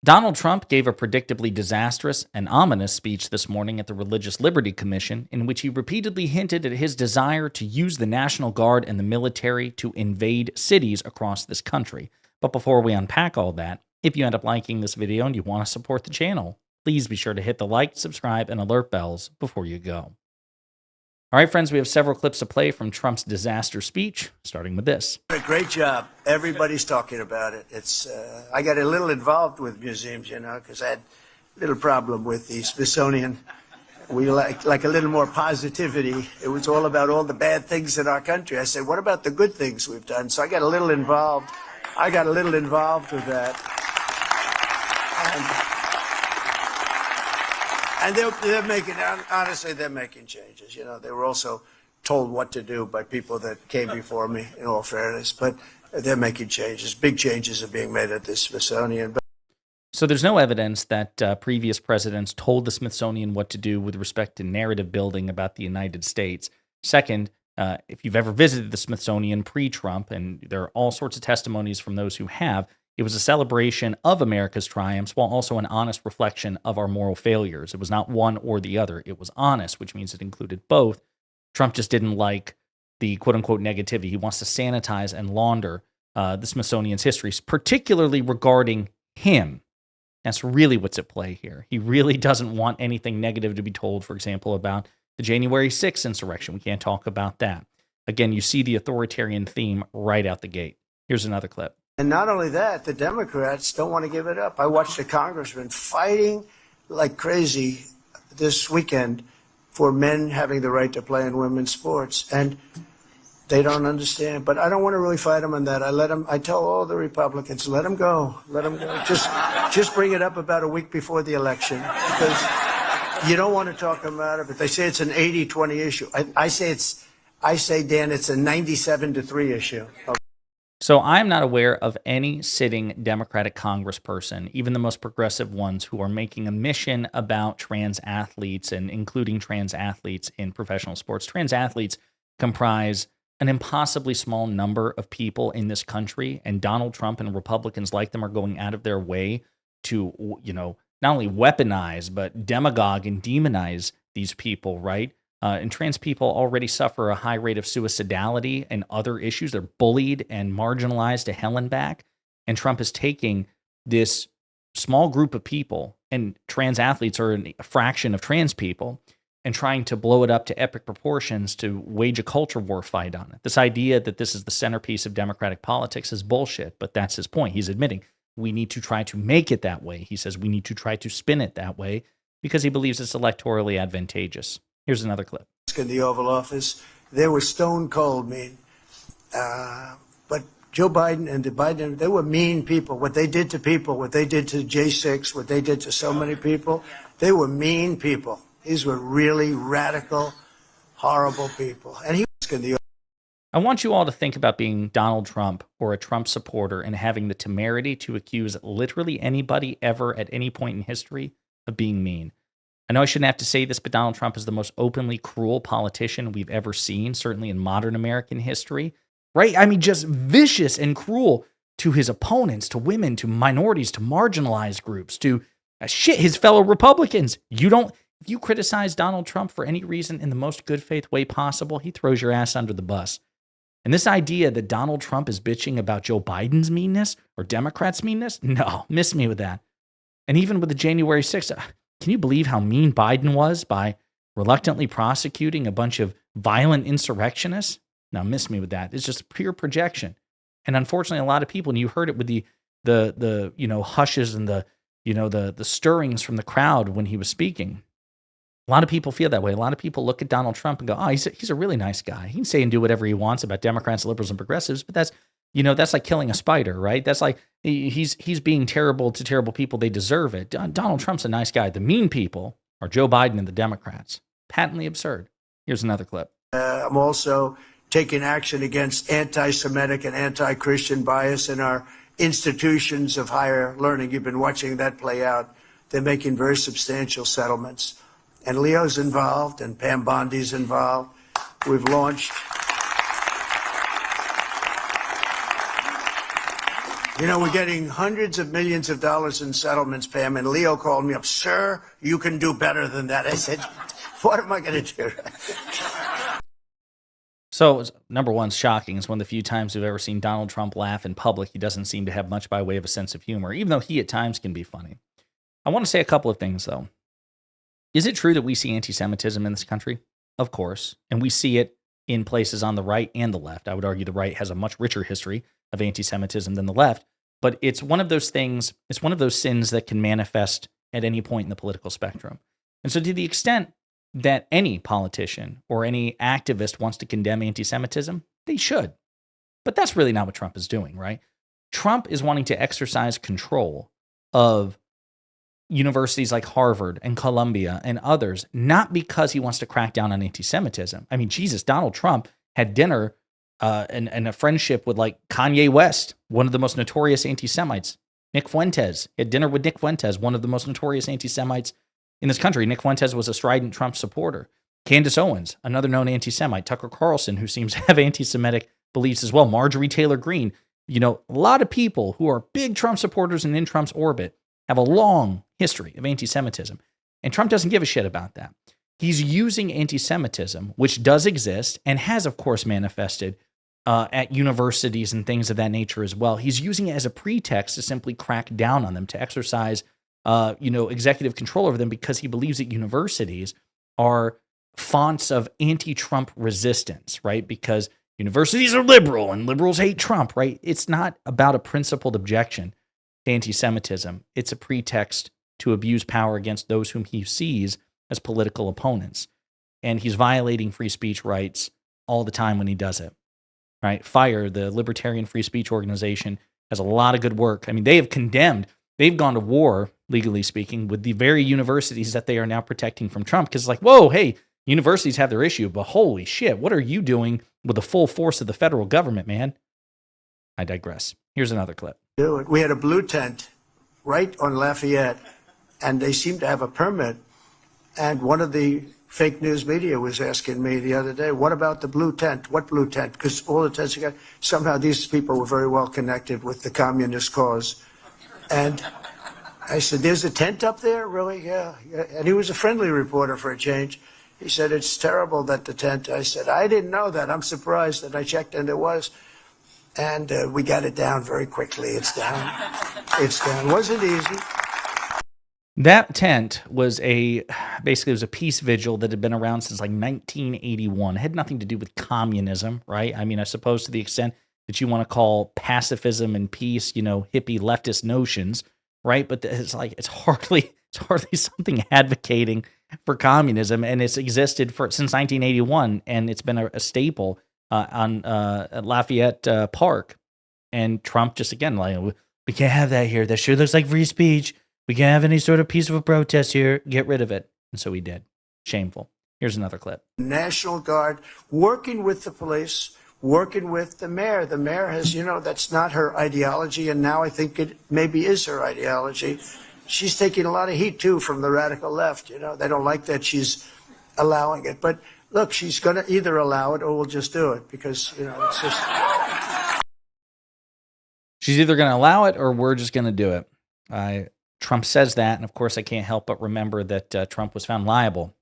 Donald Trump gave a predictably disastrous and ominous speech this morning at the Religious Liberty Commission, in which he repeatedly hinted at his desire to use the National Guard and the military to invade cities across this country. But before we unpack all that, if you end up liking this video and you want to support the channel, please be sure to hit the like, subscribe, and alert bells before you go. All right, friends, we have several clips to play from Trump's disaster speech, starting with this. A great job. Everybody's talking about it. I got a little involved with museums, because I had a little problem with the Smithsonian. We like a little more positivity. It was all about all the bad things in our country. I said, what about the good things we've done? So I got a little involved. With that. And they're making, honestly, they're making changes. They were also told what to do by people that came before me, in all fairness. But they're making changes. Big changes are being made at the Smithsonian. So there's no evidence that previous presidents told the Smithsonian what to do with respect to narrative building about the United States. Second, if you've ever visited the Smithsonian pre-Trump, and there are all sorts of testimonies from those who have, it was a celebration of America's triumphs while also an honest reflection of our moral failures. It was not one or the other. It was honest, which means it included both. Trump just didn't like the quote-unquote negativity. He wants to sanitize and launder the Smithsonian's history, particularly regarding him. That's really what's at play here. He really doesn't want anything negative to be told, for example, about the January 6th insurrection. We can't talk about that. Again, you see the authoritarian theme right out the gate. Here's another clip. And not only that, the Democrats don't want to give it up. I watched a congressman fighting like crazy this weekend for men having the right to play in women's sports. And they don't understand. But I don't want to really fight them on that. I tell all the Republicans, let them go. Let them go. Just bring it up about a week before the election. Because you don't want to talk them out of it. They say it's an 80-20 issue. I say, Dan, it's a 97-3 issue. Okay. So I'm not aware of any sitting Democratic congressperson, even the most progressive ones, who are making a mission about trans athletes and including trans athletes in professional sports. Trans athletes comprise an impossibly small number of people in this country, and Donald Trump and Republicans like them are going out of their way to, not only weaponize, but demagogue and demonize these people, right? And trans people already suffer a high rate of suicidality and other issues. They're bullied and marginalized to hell and back. And Trump is taking this small group of people, and trans athletes are a fraction of trans people, and trying to blow it up to epic proportions to wage a culture war fight on it. This idea that this is the centerpiece of Democratic politics is bullshit, but that's his point. He's admitting we need to try to make it that way. He says we need to try to spin it that way because he believes it's electorally advantageous. Here's another clip. In the Oval Office, they were stone cold mean. But Joe Biden and the Biden, they were mean people. What they did to people, what they did to J6, what they did to so many people, they were mean people. These were really radical, horrible people. And he was in the I want you all to think about being Donald Trump or a Trump supporter and having the temerity to accuse literally anybody ever at any point in history of being mean. I know I shouldn't have to say this, but Donald Trump is the most openly cruel politician we've ever seen, certainly in modern American history, right? I mean, just vicious and cruel to his opponents, to women, to minorities, to marginalized groups, to his fellow Republicans. If you criticize Donald Trump for any reason in the most good faith way possible, he throws your ass under the bus. And this idea that Donald Trump is bitching about Joe Biden's meanness or Democrats' meanness, no, miss me with that. And even with the January 6th, can you believe how mean Biden was by reluctantly prosecuting a bunch of violent insurrectionists? Now, miss me with that. It's just pure projection. And unfortunately, a lot of people, and you heard it with the hushes and the stirrings from the crowd when he was speaking. A lot of people feel that way. A lot of people look at Donald Trump and go, oh, he's a really nice guy. He can say and do whatever he wants about Democrats, liberals, and progressives, but that's like killing a spider, right? That's like he's being terrible to terrible people. They deserve it. Donald Trump's a nice guy. The mean people are Joe Biden and the Democrats. Patently absurd. Here's another clip. I'm also taking action against anti-Semitic and anti-Christian bias in our institutions of higher learning. You've been watching that play out. They're making very substantial settlements. And Leo's involved, and Pam Bondi's involved. We've launched You know, we're getting hundreds of millions of dollars in settlements, Pam, and Leo called me up, sir, you can do better than that. I said, what am I going to do? So, number one, shocking. It's one of the few times we've ever seen Donald Trump laugh in public. He doesn't seem to have much by way of a sense of humor, even though he at times can be funny. I want to say a couple of things, though. Is it true that we see anti-Semitism in this country? Of course. And we see it in places on the right and the left. I would argue the right has a much richer history of anti-Semitism than the left. But it's one of those things, it's one of those sins that can manifest at any point in the political spectrum. And so to the extent that any politician or any activist wants to condemn anti-Semitism, they should. But that's really not what Trump is doing, right? Trump is wanting to exercise control of universities like Harvard and Columbia and others, not because he wants to crack down on anti-Semitism. I mean, Jesus, Donald Trump had dinner and a friendship with like Kanye West, one of the most notorious anti-Semites. Nick Fuentes had dinner with Nick Fuentes, one of the most notorious anti-Semites in this country. Nick Fuentes was a strident Trump supporter. Candace Owens, another known anti-Semite. Tucker Carlson, who seems to have anti-Semitic beliefs as well. Marjorie Taylor Greene. You know, a lot of people who are big Trump supporters and in Trump's orbit have a long history of anti-Semitism. And Trump doesn't give a shit about that. He's using anti-Semitism, which does exist and has, of course, manifested at universities and things of that nature as well. He's using it as a pretext to simply crack down on them, to exercise executive control over them, because he believes that universities are fonts of anti-Trump resistance, right? Because universities are liberal and liberals hate Trump, right? It's not about a principled objection to anti-Semitism. It's a pretext to abuse power against those whom he sees as political opponents. And he's violating free speech rights all the time when he does it, right? FIRE, the Libertarian Free Speech Organization, has a lot of good work. I mean, they've gone to war, legally speaking, with the very universities that they are now protecting from Trump. Because it's like, whoa, hey, universities have their issue, but holy shit, what are you doing with the full force of the federal government, man? I digress. Here's another clip. We had a blue tent right on Lafayette, and they seemed to have a permit. And one of the fake news media was asking me the other day, what about the blue tent? What blue tent? Because all the tents you got, somehow these people were very well connected with the communist cause. And I said, there's a tent up there? Really? Yeah. And he was a friendly reporter for a change. He said, it's terrible that the tent. I said, I didn't know that. I'm surprised. And I checked, and it was. And we got it down very quickly. It's down. It's down. Wasn't easy. That tent was basically a peace vigil that had been around since like 1981. It had nothing to do with communism, right? I mean, I suppose to the extent that you want to call pacifism and peace, hippie leftist notions, right? But it's hardly something advocating for communism, and it's existed since 1981, and it's been a staple at Lafayette Park. And Trump just again we can't have that here. That sure looks like free speech. We can't have any sort of peaceful protest here. Get rid of it. And so he did. Shameful. Here's another clip. National Guard working with the police, working with the mayor. The mayor has, that's not her ideology, and now I think it maybe is her ideology. She's taking a lot of heat, too, from the radical left. They don't like that she's allowing it. But look, she's going to either allow it or we'll just do it because, it's just. She's either going to allow it or we're just going to do it. Trump says that, and of course I can't help but remember that Trump was found liable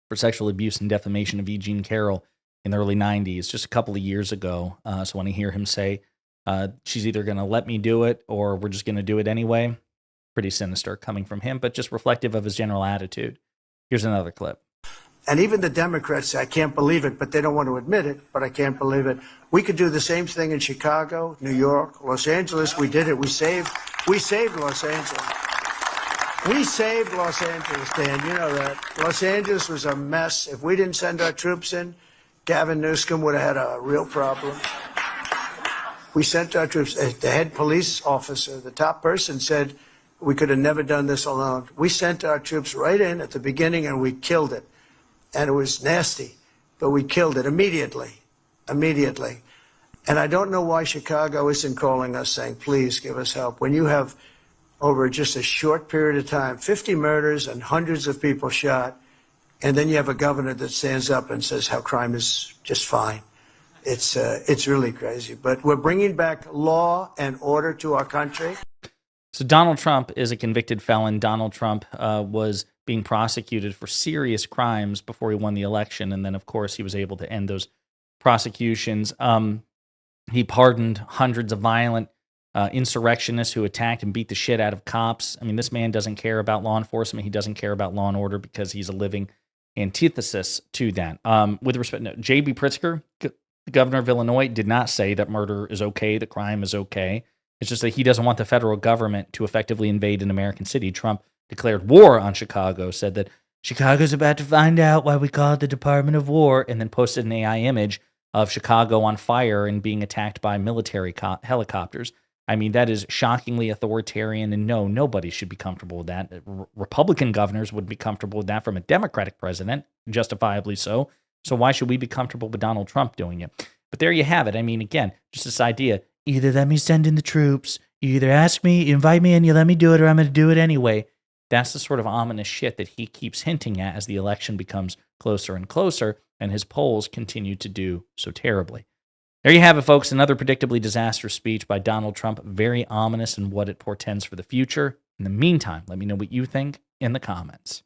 for sexual abuse and defamation of E. Jean Carroll in the early 90s, just a couple of years ago. So when I hear him say, she's either going to let me do it or we're just going to do it anyway, pretty sinister coming from him, but just reflective of his general attitude. Here's another clip. And even the Democrats say, I can't believe it, but they don't want to admit it, but I can't believe it. We could do the same thing in Chicago, New York, Los Angeles. We did it. We saved Los Angeles. We saved Los Angeles, Dan. You know that. Los Angeles was a mess. If we didn't send our troops in, Gavin Newsom would have had a real problem. We sent our troops. The head police officer, the top person, said we could have never done this alone. We sent our troops right in at the beginning, and we killed it. And it was nasty, but we killed it immediately. And I don't know why Chicago isn't calling us saying, please give us help. When you have, over just a short period of time, 50 murders and hundreds of people shot, and then you have a governor that stands up and says how crime is just fine. It's really crazy. But we're bringing back law and order to our country. So Donald Trump is a convicted felon. Donald Trump was being prosecuted for serious crimes before he won the election. And then, of course, he was able to end those prosecutions. He pardoned hundreds of violent insurrectionists who attacked and beat the shit out of cops. I mean, this man doesn't care about law enforcement. He doesn't care about law and order because he's a living antithesis to that. With respect, no, J.B. Pritzker, the governor of Illinois, did not say that murder is okay, that crime is okay. It's just that he doesn't want the federal government to effectively invade an American city. Trump declared war on Chicago, said that Chicago's about to find out why we call it the Department of War, and then posted an AI image of Chicago on fire and being attacked by military helicopters. I mean, that is shockingly authoritarian, and no, nobody should be comfortable with that. Republican governors would be comfortable with that from a Democratic president, justifiably so. So why should we be comfortable with Donald Trump doing it? But there you have it. I mean, again, just this idea, either let me send in the troops, you either ask me, you invite me in, you let me do it, or I'm going to do it anyway. That's the sort of ominous shit that he keeps hinting at as the election becomes closer and closer, and his polls continue to do so terribly. There you have it, folks. Another predictably disastrous speech by Donald Trump. Very ominous in what it portends for the future. In the meantime, let me know what you think in the comments.